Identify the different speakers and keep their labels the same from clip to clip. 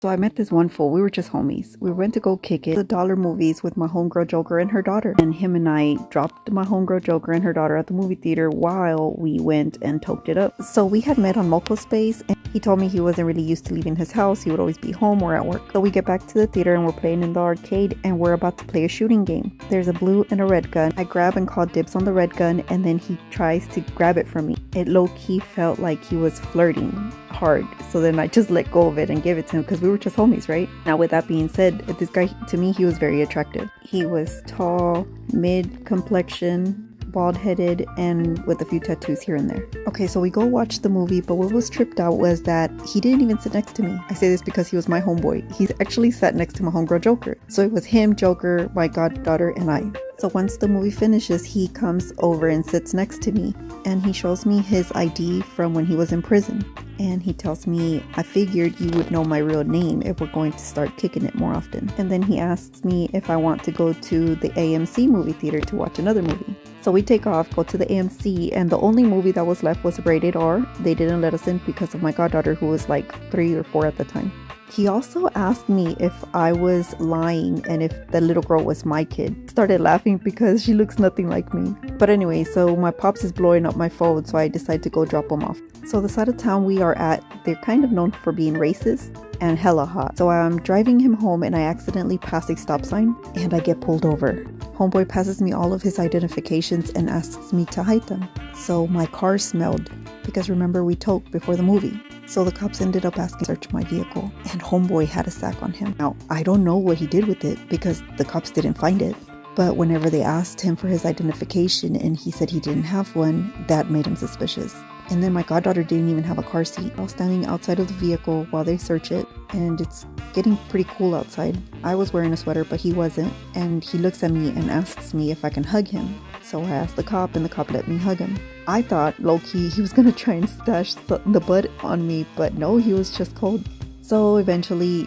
Speaker 1: So I met this one fool. We were just homies. We went to go kick it, the dollar movies with my homegirl Joker and her daughter. And him and I dropped my homegirl Joker and her daughter at the movie theater while we went and toked it up. So we had met on Moco Space, and he told me he wasn't really used to leaving his house. He would always be home or at work. So we get back to the theater and we're playing in the arcade and we're about to play a shooting game. There's a blue and a red gun. I grab and call dibs on the red gun, and then he tries to grab it from me. It low-key felt like he was flirting hard, so then I just let go of it and gave it to him because we were just homies, right? Now, with that being said, this guy, to me, he was very attractive. He was tall, mid complexion, bald-headed, and with a few tattoos here and there. Okay, so we go watch the movie, but what was tripped out was that he didn't even sit next to me. I say this because he was my homeboy. He actually sat next to my homegirl Joker. So it was him, Joker, my goddaughter, and I. So once the movie finishes, he comes over and sits next to me, and he shows me his ID from when he was in prison. And he tells me, I figured you would know my real name if we're going to start kicking it more often. And then he asks me if I want to go to the AMC movie theater to watch another movie. So we take off, go to the AMC, and the only movie that was left was rated R. They didn't let us in because of my goddaughter, who was like 3 or 4 at the time. He also asked me if I was lying and if the little girl was my kid. Started laughing because she looks nothing like me. But anyway, so my pops is blowing up my phone, so I decide to go drop him off. So the side of town we are at, they're kind of known for being racist and hella hot. So I'm driving him home and I accidentally pass a stop sign and I get pulled over. Homeboy passes me all of his identifications and asks me to hide them. So my car smelled, because remember we toked before the movie. So the cops ended up asking to search my vehicle, and homeboy had a sack on him. Now, I don't know what he did with it because the cops didn't find it. But whenever they asked him for his identification and he said he didn't have one, that made him suspicious. And then my goddaughter didn't even have a car seat. I was standing outside of the vehicle while they search it, and it's getting pretty cool outside. I was wearing a sweater, but he wasn't. And he looks at me and asks me if I can hug him. So I asked the cop, and the cop let me hug him. I thought, low-key, he was gonna try and stash the butt on me, but no, he was just cold. So eventually,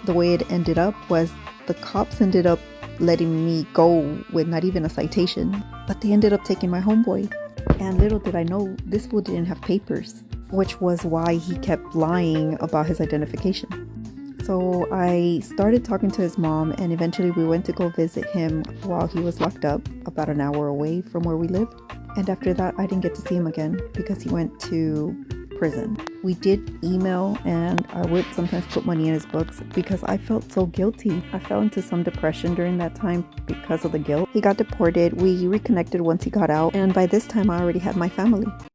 Speaker 1: the way it ended up was the cops ended up letting me go with not even a citation, but they ended up taking my homeboy. And little did I know, this fool didn't have papers, which was why he kept lying about his identification. So I started talking to his mom, and eventually we went to go visit him while he was locked up about an hour away from where we lived. And after that, I didn't get to see him again because he went to prison. We did email, and I would sometimes put money in his books because I felt so guilty. I fell into some depression during that time because of the guilt. He got deported. We reconnected once he got out, and by this time I already had my family.